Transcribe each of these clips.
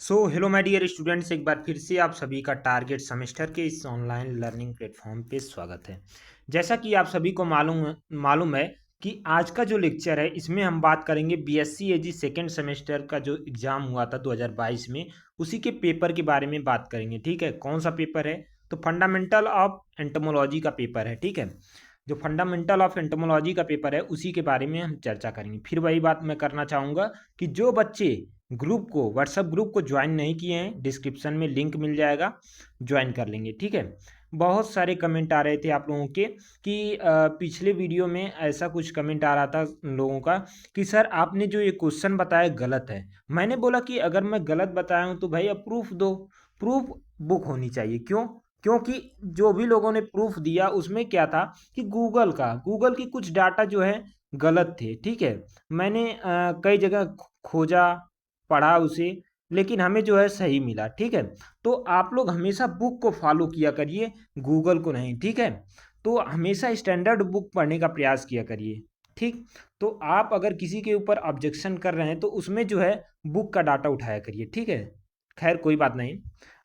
Hello my dear students, एक बार फिर से आप सभी का टारगेट सेमेस्टर के इस ऑनलाइन लर्निंग प्लेटफॉर्म पे स्वागत है। जैसा कि आप सभी को मालूम है कि आज का जो लेक्चर है इसमें हम बात करेंगे बीएससी एजी सेकेंड सेमेस्टर का जो एग्ज़ाम हुआ था 2022 में, उसी के पेपर के बारे में बात करेंगे। ठीक है, कौन सा पेपर है? तो फंडामेंटल ऑफ एंटोमोलॉजी का पेपर है। ठीक है, जो फंडामेंटल ऑफ एंटोमोलॉजी का पेपर है उसी के बारे में हम चर्चा करेंगे। फिर वही बात मैं करना चाहूँगा कि जो बच्चे ग्रुप को व्हाट्सएप ग्रुप को ज्वाइन नहीं किए हैं, डिस्क्रिप्शन में लिंक मिल जाएगा, ज्वाइन कर लेंगे। ठीक है, बहुत सारे कमेंट आ रहे थे आप लोगों के कि पिछले वीडियो में ऐसा कुछ कमेंट आ रहा था लोगों का कि सर आपने जो ये क्वेश्चन बताया गलत है। मैंने बोला कि अगर मैं गलत बताया हूँ तो भाई अब प्रूफ दो, प्रूफ बुक होनी चाहिए। क्यों? क्योंकि जो भी लोगों ने प्रूफ दिया उसमें क्या था कि गूगल की कुछ डाटा जो है गलत थे। ठीक है, मैंने कई जगह खोजा, पढ़ा उसे, लेकिन हमें जो है सही मिला। ठीक है, तो आप लोग हमेशा बुक को फॉलो किया करिए, गूगल को नहीं। ठीक है, तो हमेशा स्टैंडर्ड बुक पढ़ने का प्रयास किया करिए। ठीक, तो आप अगर किसी के ऊपर ऑब्जेक्शन कर रहे हैं तो उसमें जो है बुक का डाटा उठाया करिए। ठीक है, खैर कोई बात नहीं,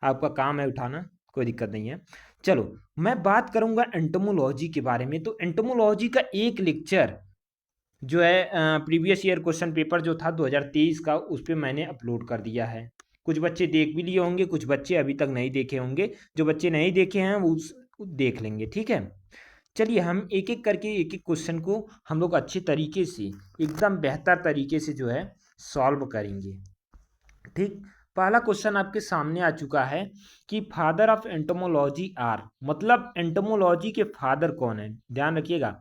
आपका काम है उठाना, कोई दिक्कत नहीं है। चलो, मैं बात करूंगा एंटोमोलॉजी के बारे में। तो एंटोमोलॉजी का एक लेक्चर जो है प्रीवियस ईयर क्वेश्चन पेपर जो था 2023 का, उस पर मैंने अपलोड कर दिया है। कुछ बच्चे देख भी लिए होंगे, कुछ बच्चे अभी तक नहीं देखे होंगे। जो बच्चे नहीं देखे हैं वो देख लेंगे। ठीक है, चलिए हम एक एक करके एक एक क्वेश्चन को हम लोग अच्छे तरीके से, एकदम बेहतर तरीके से जो है सॉल्व करेंगे। ठीक, पहला क्वेश्चन आपके सामने आ चुका है कि फादर ऑफ एंटोमोलॉजी आर, मतलब एंटोमोलॉजी के फादर कौन है। ध्यान रखिएगा,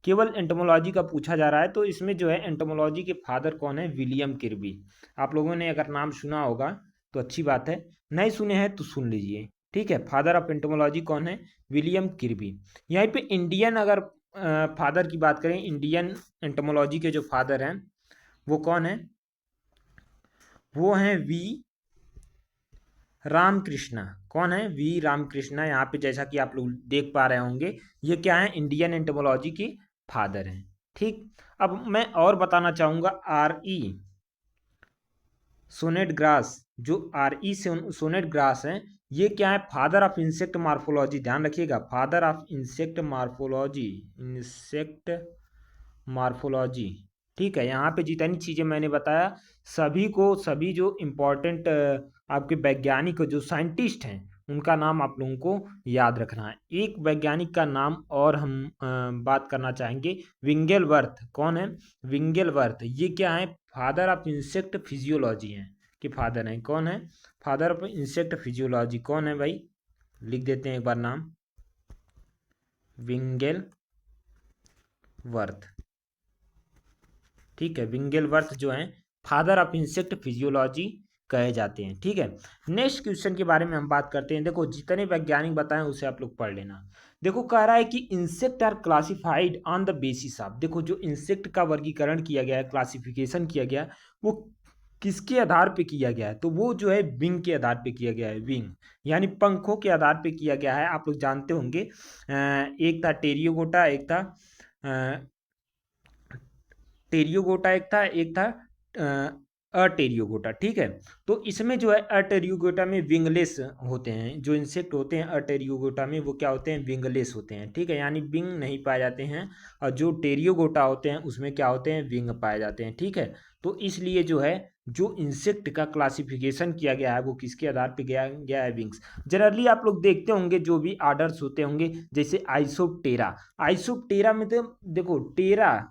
केवल एंटोमोलॉजी का पूछा जा रहा है, तो इसमें जो है एंटोमोलॉजी के फादर कौन है? विलियम किर्बी। आप लोगों ने अगर नाम सुना होगा तो अच्छी बात है, नहीं सुने हैं तो सुन लीजिए। ठीक है, फादर ऑफ एंटोमोलॉजी कौन है? विलियम किर्बी। यहाँ पे इंडियन अगर फादर की बात करें, इंडियन एंटोमोलॉजी के जो फादर हैं वो कौन है? वो हैं वी रामकृष्णा। कौन है? वी रामकृष्णा। यहाँ पे जैसा कि आप लोग देख पा रहे होंगे, ये क्या है? इंडियन एंटोमोलॉजी के फादर हैं। ठीक, अब मैं और बताना चाहूँगा, आर ई सोनेट ग्रास, जो आर ई सोनेट ग्रास हैं, ये क्या है? Father of insect morphology. ध्यान रखिएगा, father of insect morphology, insect morphology. ठीक है, यहाँ पे जितनी चीज़ें मैंने बताया सभी को, सभी जो इम्पोर्टेंट आपके वैज्ञानिक जो साइंटिस्ट हैं उनका नाम आप लोगों को याद रखना है। एक वैज्ञानिक का नाम और हम बात करना चाहेंगे, विंगेलवर्थ। कौन है? विंगेलवर्थ। ये क्या है? फादर ऑफ इंसेक्ट फिजियोलॉजी हैं, कि फादर हैं। कौन है? फादर ऑफ इंसेक्ट फिजियोलॉजी कौन है भाई? लिख देते हैं एक बार नाम, विंगेलवर्थ। ठीक है, विंगेलवर्थ जो हैं फादर ऑफ इंसेक्ट फिजियोलॉजी कहे जाते हैं। ठीक है, नेक्स्ट क्वेश्चन के बारे में हम बात करते हैं। देखो, जितने वैज्ञानिक बताएं उसे आप लोग पढ़ लेना। देखो, कह रहा है कि insect are classified on the basis of, देखो जो इंसेक्ट का वर्गीकरण किया गया है, क्लासिफिकेशन किया गया है, वो किसके आधार पे किया गया है? तो वो जो है विंग के आधार पे किया गया है। विंग यानी पंखों के आधार पे किया गया है। आप लोग जानते होंगे, एक था टेरियोगोटा, एक था टेरियोगोटा, एक था अटेरियोगोटा। ठीक है, तो इसमें जो है अटेरियोगोटा में विंगलेस होते हैं। जो इंसेक्ट होते हैं अटेरियोगोटा में, वो क्या होते हैं? विंगलेस होते हैं। ठीक है, यानी विंग नहीं पाए जाते हैं। और जो टेरियोगोटा होते हैं उसमें क्या होते हैं? विंग पाए जाते हैं। ठीक है, तो इसलिए जो है जो इंसेक्ट का क्लासिफिकेशन किया गया है वो किसके आधार पे गया गया है? विंग्स। जनरली आप लोग देखते होंगे जो भी आर्डर्स होते होंगे, जैसे आइसोप्टेरा। आइसोप्टेरा में तो देखो, टेरा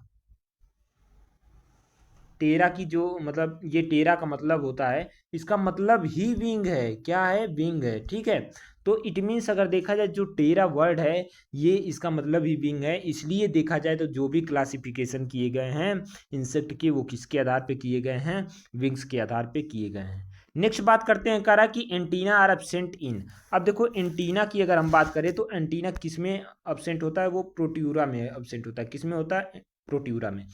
टेरा की जो मतलब, ये टेरा का मतलब होता है, इसका मतलब ही विंग है। क्या है? विंग है। ठीक है, तो इट मीन्स अगर देखा जाए जो टेरा वर्ड है ये इसका मतलब ही विंग है। इसलिए देखा जाए तो जो भी क्लासिफिकेशन किए गए हैं इंसेक्ट के, वो किसके आधार पे किए गए हैं? विंग्स के आधार पे किए गए हैं। नेक्स्ट बात करते हैं, कह रहा कि एंटीना आर एब्सेंट इन। अब देखो, एंटीना की अगर हम बात करें तो एंटीना किस में एब्सेंट होता है? वो प्रोट्यूरा में एब्सेंट होता है। किस में होता है? प्रोट्यूरा में।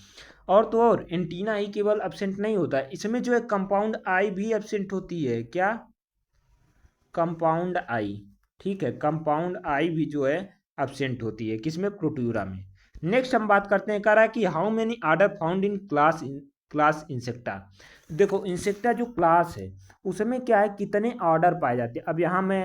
और तो और एंटीना ही केवल एब्सेंट नहीं होता है, इसमें जो है कंपाउंड आई भी एब्सेंट होती है। क्या? कंपाउंड आई। ठीक है, कंपाउंड आई भी जो है एब्सेंट होती है। किसमें? प्रोट्यूरा में। नेक्स्ट हम बात करते हैं, कह रहा है कि how many order found in class class insecta. देखो इंसेक्टा जो क्लास है उसमें क्या है, कितने ऑर्डर पाए जाते हैं। अब यहाँ मैं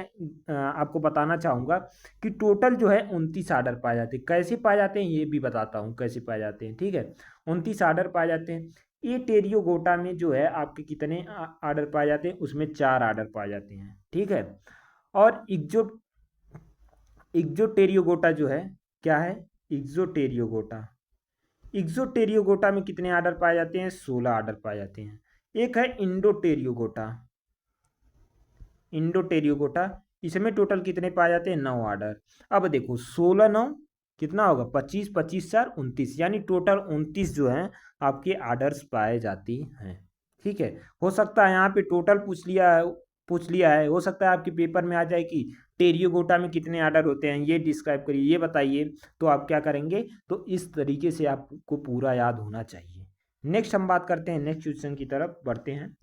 आपको बताना चाहूँगा कि टोटल जो है 29 ऑर्डर पाए जाते हैं। कैसे पाए जाते हैं ये भी बताता हूँ कैसे पाए जाते हैं, ठीक है। 29 ऑर्डर पाए जाते हैं। ये टेरियोगोटा में जो है आपके कितने ऑर्डर पाए जाते हैं, उसमें 4 ऑर्डर पाए जाते हैं, ठीक है। और इग्जोटेरियोगोटा जो है क्या है, इग्जोटेरियोगोटा। इग्जोटेरियोगोटा में कितने आर्डर पाए जाते हैं, 16 आर्डर पाए जाते हैं। एक है इंडोटेरियोगोटा। इंडोटेरियोगोटा इसमें टोटल कितने पाए जाते हैं, 9 आर्डर। अब देखो 16 9 कितना होगा, 25, 25 4 29, यानी टोटल 29 जो है आपके आर्डर्स पाए जाती हैं, ठीक है। हो सकता है यहाँ पे टोटल पूछ लिया है, हो सकता है आपके पेपर में आ जाए कि टेरियोगोटा में कितने आर्डर होते हैं, ये डिस्क्राइब करिए, ये बताइए। तो आप क्या करेंगे, तो इस तरीके से आपको पूरा याद होना चाहिए। नेक्स्ट हम बात करते हैं, नेक्स्ट क्वेश्चन की तरफ बढ़ते हैं।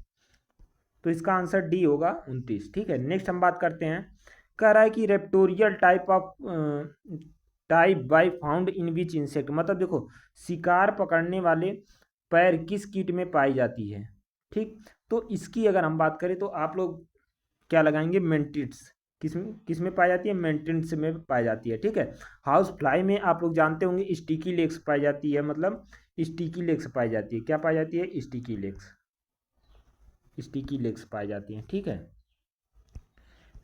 तो इसका आंसर डी होगा 29, ठीक है। नेक्स्ट हम बात करते हैं, कह रहा है कि raptorial type by found in which insect. मतलब देखो शिकार पकड़ने वाले पैर किस कीट में पाई जाती है, ठीक। तो इसकी अगर हम बात करें तो आप लोग क्या लगाएंगे, मेंटिड्स। किस में पाई जाती है, मेंटिड्स में पाई जाती है, ठीक है। हाउस फ्लाई में आप लोग जानते होंगे स्टिकी लेग्स पाई जाती है, मतलब स्टिकी लेग्स पाई जाती है। क्या पाई जाती है, स्टिकी लेग्स। स्टिकी लेग्स पाई जाती हैं, ठीक है।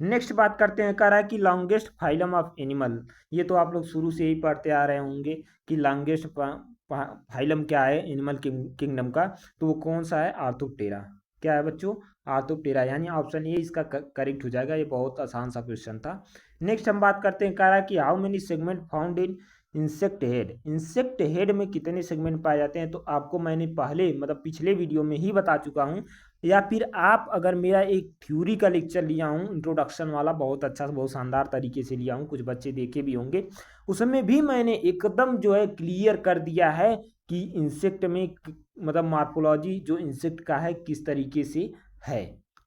नेक्स्ट बात करते हैं, कह रहा है कि लॉन्गेस्ट फाइलम ऑफ एनिमल। ये तो आप लोग शुरू से ही पढ़ते आ रहे होंगे कि लॉन्गेस्ट फाइलम क्या है एनिमल किंगडम का, तो वो कौन सा है, आर्थोप्टेरा। क्या है बच्चों, आर्थोप्टेरा, यानी ऑप्शन ए इसका करेक्ट हो जाएगा। ये बहुत आसान सा क्वेश्चन था। नेक्स्ट हम बात करते हैं, कह रहा है कि how many segment found in insect head. Insect head में कितने सेगमेंट पाए जाते हैं, तो आपको मैंने पहले मतलब पिछले वीडियो में ही बता चुका हूँ, या फिर आप अगर मेरा एक थ्योरी का लेक्चर लिया हूँ इंट्रोडक्शन वाला, बहुत अच्छा बहुत शानदार तरीके से लिया हूँ, कुछ बच्चे देखे भी होंगे, उसमें भी मैंने एकदम जो है क्लियर कर दिया है कि इंसेक्ट में मतलब मार्फोलॉजी जो इंसेक्ट का है किस तरीके से है,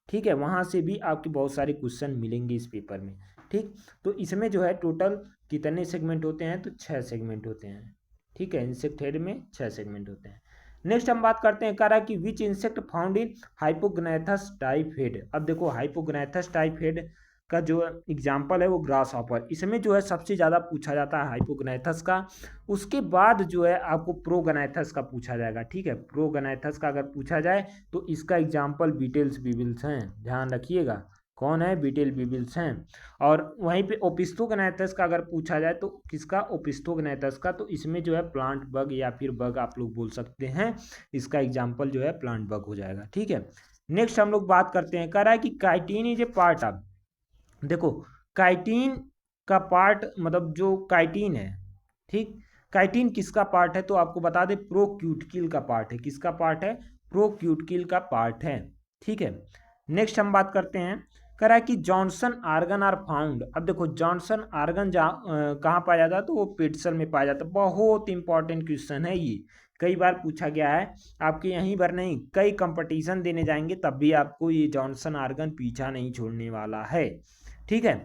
ठीक है। वहाँ से भी आपके बहुत सारे क्वेश्चन मिलेंगे इस पेपर में, ठीक। तो इसमें जो है टोटल कितने सेगमेंट होते हैं, तो 6 सेगमेंट होते हैं, ठीक है। इंसेक्ट हेड में 6 सेगमेंट होते हैं। नेक्स्ट हम बात करते हैं, कह रहा है कि which insect found in hypognathous type head. अब देखो हाइपोग्नाथस टाइप हेड का जो एग्जाम्पल है वो ग्रास हॉपर। इसमें जो है सबसे ज़्यादा पूछा जाता है हाइपोग्नाथस का। उसके बाद जो है आपको प्रोगनाथस का पूछा जाएगा, ठीक है। प्रोगनाथस का अगर पूछा जाए तो इसका एग्जाम्पल बीटल्स बीबिल्स हैं, ध्यान रखिएगा। कौन है, बीटल बीबिल्स हैं। और वहीं पे ओपिस्थोगनाथस का अगर पूछा जाए तो किसका, ओपिस्थोगनाथस का। तो इसमें जो है प्लांट बग या फिर बग आप लोग बोल सकते हैं, इसका एग्जाम्पल जो है प्लांट बग हो जाएगा, ठीक है। नेक्स्ट हम लोग बात करते हैं, कह रहा है कि chitin is a part of. देखो काइटिन का पार्ट मतलब जो काइटिन है, ठीक। काइटिन किसका पार्ट है, तो आपको बता दें प्रोक्यूटिकल का पार्ट है। किसका पार्ट है, प्रोक्यूटिकल का पार्ट है, ठीक है। नेक्स्ट हम बात करते हैं, कह रहा है कि जॉनसन आर्गन आर फाउंड। अब देखो जॉनसन आर्गन कहाँ पाया जाता है, तो वो पेट्सल में पाया जाता है। बहुत इंपॉर्टेंट क्वेश्चन है ये, कई बार पूछा गया है। आपके यहीं पर नहीं, कई कंपटीशन देने जाएंगे तब भी आपको ये जॉनसन आर्गन पीछा नहीं छोड़ने वाला है, ठीक है।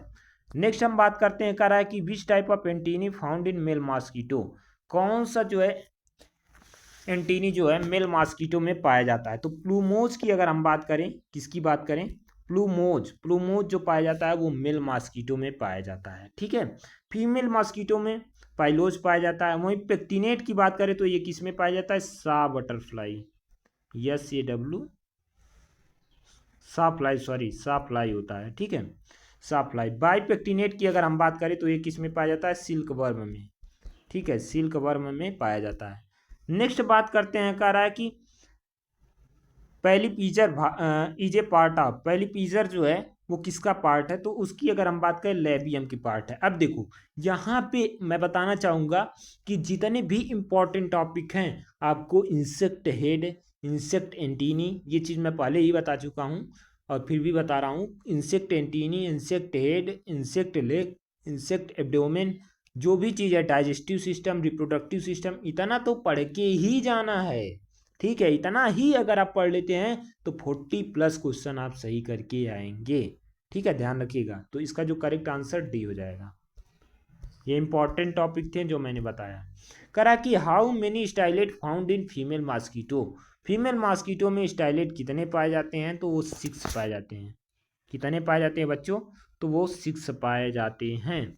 नेक्स्ट हम बात करते हैं, कह रहा है कि which type of antennae found in male mosquito. कौन सा जो है एंटीनी जो है मेल मॉस्किटो में पाया जाता है। तो प्लूमोज की अगर हम बात करें, किसकी बात करें, प्लूमोज जो पाया जाता है वो मेल मॉस्किटो में पाया जाता है, ठीक है। फीमेल मॉस्किटो में पाइलोज पाया जाता है। वहीं पेक्टिनेट की बात करें तो ये किस में पाया जाता है, सा बटरफ्लाई, SAW सा फ्लाई होता है, ठीक है। सा फ्लाई। बाइपेक्टिनेट की अगर हम बात करें तो ये किस में पाया जाता है, सिल्क वर्म में, ठीक है, सिल्क वर्म में पाया जाता है। नेक्स्ट बात करते हैं, कह रहा है कि पहली पीजर इज ए पार्ट ऑफ। पहली पीजर जो है वो किसका पार्ट है, तो उसकी अगर हम बात करें लेबियम की पार्ट है। अब देखो यहाँ पे मैं बताना चाहूँगा कि जितने भी इंपॉर्टेंट टॉपिक हैं आपको इंसेक्ट हेड, इंसेक्ट एंटीनी, ये चीज़ मैं पहले ही बता चुका हूँ और फिर भी बता रहा हूँ। Insect antennae, insect head, insect leg, insect abdomen, जो भी चीज़ है, डाइजेस्टिव सिस्टम, रिप्रोडक्टिव सिस्टम, इतना तो पढ़ के ही जाना है, ठीक है। इतना ही अगर आप पढ़ लेते हैं तो 40+ क्वेश्चन आप सही करके आएंगे, ठीक है, ध्यान रखिएगा। तो इसका जो करेक्ट आंसर डी हो जाएगा। ये इंपॉर्टेंट टॉपिक थे जो मैंने बताया। करा कि how many stylet found in female mosquito. Female mosquito में स्टाइलेट कितने पाए जाते हैं, तो वो 6 पाए जाते हैं। कितने पाए जाते हैं बच्चों, तो वो 6 पाए जाते हैं।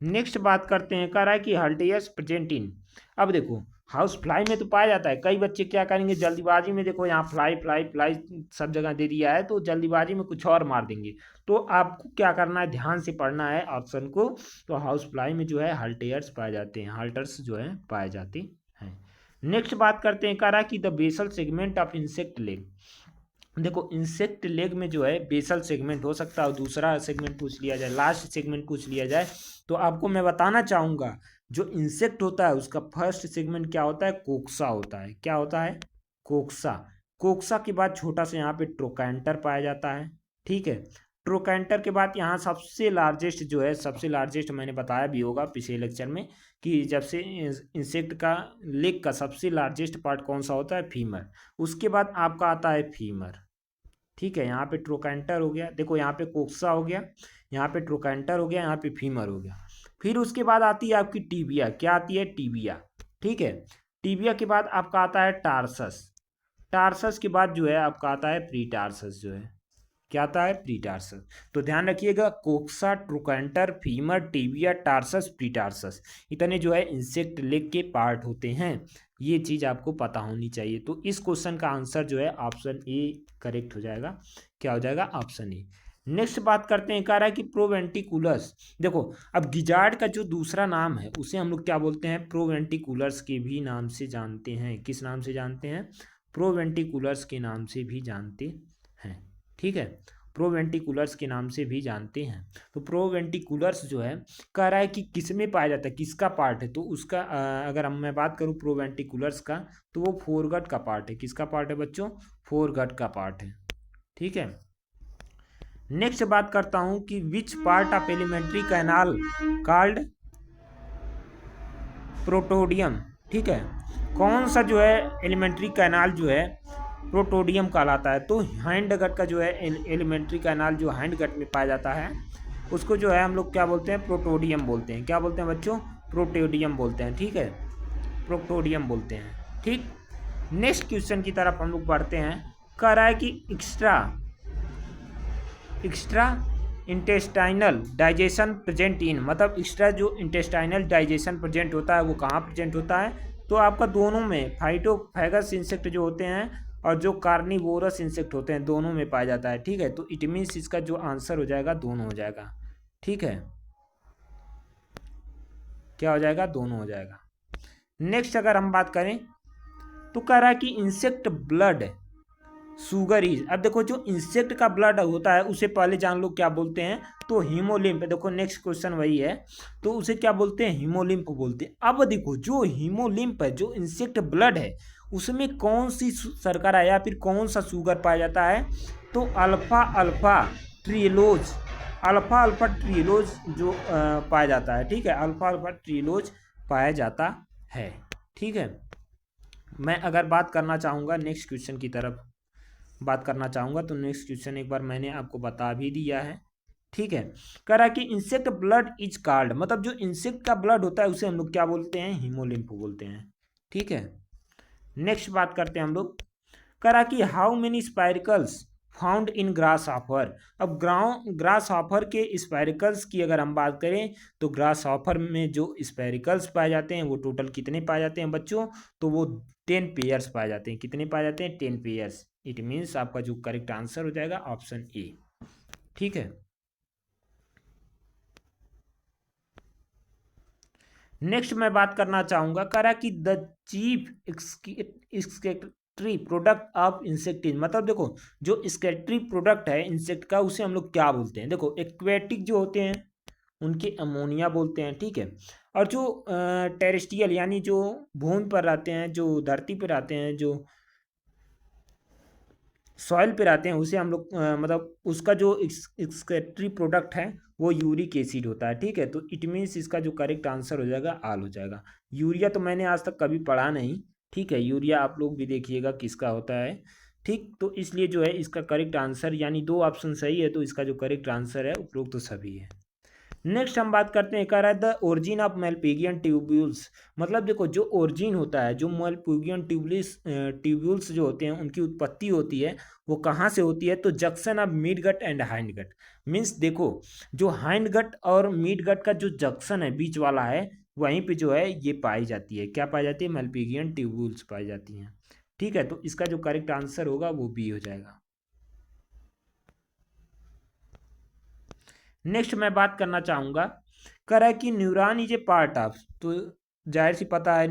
नेक्स्ट बात करते हैं, कह रहा है कि हल्टियस प्रेजेंट इन। अब देखो हाउस फ्लाई में तो पाया जाता है, कई बच्चे क्या करेंगे जल्दीबाजी में, देखो यहाँ फ्लाई फ्लाई फ्लाई सब जगह दे दिया है तो जल्दीबाजी में कुछ और मार देंगे। तो आपको क्या करना है, ध्यान से पढ़ना है ऑप्शन को। तो हाउस फ्लाई में जो है हल्टियर्स पाए जाते हैं, हल्टर्स जो है पाए जाते हैं। नेक्स्ट बात करते हैं, कह रहा है कि the basal segment of insect leg. देखो इंसेक्ट लेग में जो है बेसल सेगमेंट हो सकता है और दूसरा सेगमेंट पूछ लिया जाए, लास्ट सेगमेंट पूछ लिया जाए, तो आपको मैं बताना चाहूँगा जो इंसेक्ट होता है उसका फर्स्ट सेगमेंट क्या होता है, कोक्सा होता है। क्या होता है, कोक्सा। कोक्सा के बाद छोटा सा यहाँ पे ट्रोकैंटर पाया जाता है, ठीक है। ट्रोकैंटर के बाद यहाँ सबसे लार्जेस्ट जो है, सबसे लार्जेस्ट मैंने बताया भी होगा पिछले लेक्चर में कि जब से इंसेक्ट का लेग का सबसे लार्जेस्ट पार्ट कौन सा होता है, फीमर। उसके बाद आपका आता है फीमर, ठीक है। यहाँ पे ट्रोकैंटर हो गया, देखो यहाँ पे कोक्सा हो गया, यहाँ पे ट्रोकैंटर हो गया, यहाँ पे फीमर हो गया। फिर उसके बाद आती है आपकी टीबिया। क्या आती है, टीबिया, ठीक है। टीबिया के बाद आपका आता है टार्सस। टार्सस के बाद जो है आपका आता है प्रीटार्सस जो है। क्या आता है, प्रीटार्सस। तो ध्यान रखिएगा, कोक्सा, ट्रोकैंटर, फीमर, टिबिया, टार्सस, प्रीटार्सस, इतने जो है इंसेक्ट लेग के पार्ट होते हैं। ये चीज़ आपको पता होनी चाहिए। तो इस क्वेश्चन का आंसर जो है ऑप्शन ए करेक्ट हो जाएगा। क्या हो जाएगा, ऑप्शन ए। नेक्स्ट बात करते हैं, कह रहा है कि प्रोवेंटिकुलस। देखो अब गिजार्ड का जो दूसरा नाम है उसे हम लोग क्या बोलते हैं, प्रोवेंटिकुलस के भी नाम से जानते हैं। किस नाम से जानते हैं, प्रोवेंटिकुलस के नाम से भी जानते हैं, ठीक है। प्रोवेंटिकुलर्स के नाम से भी जानते हैं। तो प्रोवेंटिकुलर्स जो है कह रहा है कि किस में पाया जाता है, किसका पार्ट है, तो उसका अगर मैं बात करूं प्रोवेंटिकुलर्स का, तो वो फोरगट का पार्ट है। किसका पार्ट है बच्चों, फोरगट का पार्ट है, ठीक है। नेक्स्ट बात करता हूं कि which part of alimentary canal called proctodeum, ठीक है। कौन सा जो है एलिमेंट्री कैनाल जो है प्रोटोडियम कहलाता है। तो हैंड गट का जो है एलिमेंट्री कैनाल जो हैंड गट में पाया जाता है उसको जो है हम लोग क्या बोलते हैं, प्रोटोडियम बोलते हैं। क्या बोलते हैं बच्चों, प्रोटोडियम बोलते हैं, ठीक है। प्रोटोडियम बोलते हैं, ठीक। नेक्स्ट क्वेश्चन की तरफ हम लोग बढ़ते हैं। कह रहा है कि extra intestinal digestion present in, मतलब एक्स्ट्रा जो इंटेस्टाइनल डाइजेशन प्रेजेंट होता है वो कहाँ प्रेजेंट होता है, तो आपका दोनों में, फाइटोफैगस इंसेक्ट जो होते हैं और जो कार्निवोरस इंसेक्ट होते हैं दोनों में पाया जाता है, ठीक है। तो इट मीन्स इसका जो आंसर हो जाएगा दोनों हो जाएगा, ठीक है। क्या हो जाएगा, दोनों हो जाएगा। नेक्स्ट अगर हम बात करें तो कह रहा है कि इंसेक्ट ब्लड सुगर इज। अब देखो जो इंसेक्ट का ब्लड होता है उसे पहले जान लो क्या बोलते हैं, तो हीमोलिम्फ। देखो नेक्स्ट क्वेश्चन वही है, तो उसे क्या बोलते हैं, हीमोलिम्फ बोलते हैं। अब देखो जो हीमोलिम्फ है, जो इंसेक्ट ब्लड है, उसमें कौन सी शर्करा या फिर कौन सा शुगर पाया जाता है, तो अल्फा अल्फा ट्रिलोज, अल्फा अल्फा ट्रिलोज जो पाया जाता है, ठीक है। अल्फा अल्फा ट्रिलोज पाया जाता है, ठीक है। मैं अगर बात करना चाहूँगा नेक्स्ट क्वेश्चन की तरफ बात करना चाहूँगा, तो नेक्स्ट क्वेश्चन एक बार मैंने आपको बता भी दिया है, ठीक है। कह रहा है कि इंसेक्ट ब्लड इज कॉल्ड, मतलब जो इंसेक्ट का ब्लड होता है उसे हम लोग क्या बोलते हैं, हीमोलिम्फ बोलते हैं, ठीक है। नेक्स्ट बात करते हैं हम लोग। कह रहा कि how many spiracles found in grass offer. अब ग्रास ऑफर के स्पाइरिकल्स की अगर हम बात करें तो ग्रास ऑफर में जो स्पाइरिकल्स पाए जाते हैं वो टोटल कितने पाए जाते हैं बच्चों, तो वो 10 पेयर्स पाए जाते हैं। कितने पाए जाते हैं, 10 पेयर्स। इट मीन्स आपका जो करेक्ट आंसर हो जाएगा ऑप्शन ए, ठीक है। नेक्स्ट मैं बात करना चाहूंगा, कह रहा कि the chief excretory product of insects, मतलब देखो जो एक्सक्रीटरी प्रोडक्ट है इंसेक्ट का उसे हम लोग क्या बोलते हैं, देखो एक्वेटिक जो होते हैं उनके अमोनिया बोलते हैं, ठीक है। और जो टेरेस्ट्रियल यानी जो भूमि पर रहते हैं, जो धरती पर रहते हैं, जो सॉइल पे रहते हैं, उसे हम लोग मतलब उसका जो एक्सक्रीटरी प्रोडक्ट है वो यूरिक एसिड होता है, ठीक है। तो इट मीन्स इसका जो करेक्ट आंसर हो जाएगा आल हो जाएगा। यूरिया तो मैंने आज तक कभी पढ़ा नहीं, ठीक है। यूरिया आप लोग भी देखिएगा किसका होता है, ठीक। तो इसलिए जो है इसका करेक्ट आंसर, यानी दो ऑप्शन सही है, तो इसका जो करेक्ट आंसर है उपरोक्त तो सभी है। नेक्स्ट हम बात करते हैं, कह रहा है the origin of Malpighian tubules. मतलब देखो जो ओरिजिन होता है, जो मेलपिगियन ट्यूब्यूल्स जो होते हैं उनकी उत्पत्ति होती है वो कहाँ से होती है, तो junction of mid gut and hind gut. Means देखो जो हाइंड गट और मिड गट का जो जंक्शन है बीच वाला है, वहीं पे जो है ये पाई जाती है, क्या पाई जाती है, मेलपिगियन ट्यूब्यूल्स पाई जाती हैं। ठीक है, तो इसका जो करेक्ट आंसर होगा वो बी हो जाएगा। नेक्स्ट मैं बात करना चाहूँगा, कह रहा है कि neuron is a part of, तो जाहिर सी पता है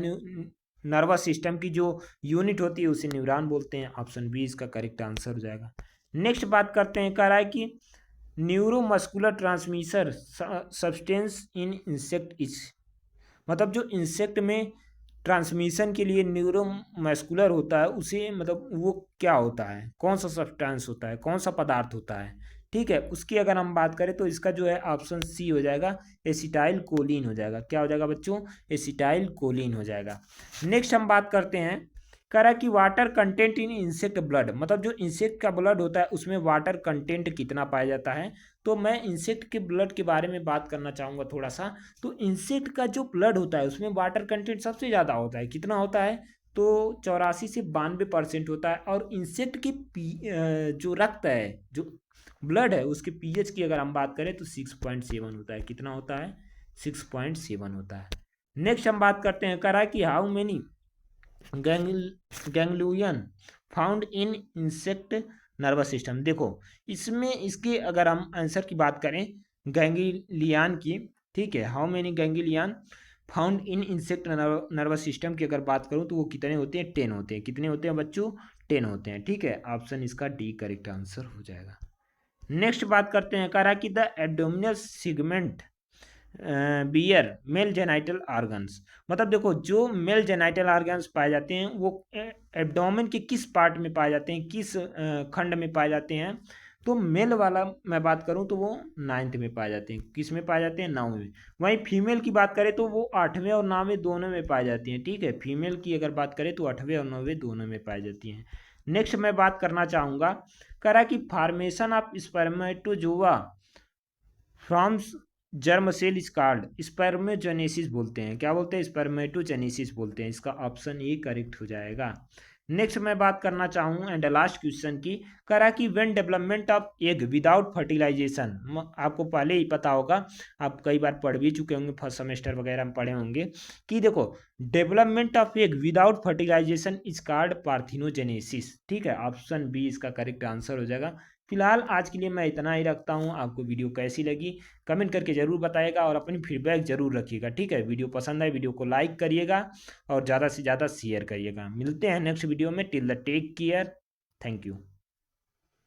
नर्वस सिस्टम की जो यूनिट होती है उसे न्यूरॉन बोलते हैं। ऑप्शन बी इसका करेक्ट आंसर हो जाएगा। नेक्स्ट बात करते हैं, कह रहा है कि neuromuscular transmitter substance in insect is. मतलब जो इंसेक्ट में ट्रांसमिशन के लिए न्यूरोमस्कुलर होता है उसे, मतलब वो क्या होता है, कौन सा सब्सटेंस होता है, कौन सा पदार्थ होता है। ठीक है, उसकी अगर हम बात करें तो इसका जो है ऑप्शन सी हो जाएगा, एसिटाइल कोलिन हो जाएगा। क्या हो जाएगा बच्चों, एसिटाइल कोलिन हो जाएगा। नेक्स्ट हम बात करते हैं, कह रहा है कि water content in insect blood. मतलब जो इंसेक्ट का ब्लड होता है उसमें वाटर कंटेंट कितना पाया जाता है। तो मैं इंसेक्ट के ब्लड के बारे में बात करना चाहूँगा थोड़ा सा। तो इंसेक्ट का जो ब्लड होता है उसमें वाटर कंटेंट सबसे ज़्यादा होता है, कितना होता है, तो 84 से 92% होता है। और इंसेक्ट की जो रक्त है, जो ब्लड है, उसके पीएच की अगर हम बात करें तो 6.7 होता है। कितना होता है, 6.7 होता है। नेक्स्ट हम बात करते हैं, कह रहा है कि how many ganglion found in insect nervous system. देखो इसमें इसके अगर हम आंसर की बात करें गैंग्लियन की, ठीक है, how many ganglion found in insect nervous system की अगर बात करूं तो वो कितने होते हैं, 10 होते हैं। कितने होते हैं बच्चों, 10 होते हैं। ठीक है, ऑप्शन इसका डी करेक्ट आंसर हो जाएगा। नेक्स्ट बात करते हैं, कह रहा कि the abdominal segment bear male genital organs. मतलब देखो जो मेल जेनाइटल ऑर्गन्स पाए जाते हैं वो एब्डोमेन के किस पार्ट में पाए जाते हैं, किस खंड में पाए जाते हैं। तो मेल वाला मैं बात करूं तो वो 9th में पाए जाते हैं। किस में पाए जाते हैं, 9वीं में। वहीं फीमेल की बात करें तो वो 8वें और 9वें दोनों में पाई जाती हैं। ठीक है, फीमेल की अगर बात करें तो 8वें और 9वें दोनों में पाई जाती हैं। नेक्स्ट मैं बात करना चाहूँगा, कह रहा कि formation of spermatozoa from germ cell is called spermatogenesis बोलते हैं। क्या बोलते हैं, स्पर्मेटोजेनेसिस बोलते हैं। इसका ऑप्शन ए करेक्ट हो जाएगा। नेक्स्ट मैं बात करना चाहूँ एंड लास्ट क्वेश्चन की, करा कि when development of egg without fertilization. आपको पहले ही पता होगा, आप कई बार पढ़ भी चुके होंगे, फर्स्ट सेमेस्टर वगैरह में पढ़े होंगे कि देखो development of egg without fertilization is called parthenogenesis. ठीक है, ऑप्शन बी इसका करेक्ट आंसर हो जाएगा। फिलहाल आज के लिए मैं इतना ही रखता हूँ। आपको वीडियो कैसी लगी कमेंट करके ज़रूर बताइएगा और अपनी फीडबैक ज़रूर रखिएगा। ठीक है, वीडियो पसंद आए वीडियो को लाइक करिएगा और ज़्यादा से ज़्यादा शेयर करिएगा। मिलते हैं नेक्स्ट वीडियो में। Till the take care, thank you.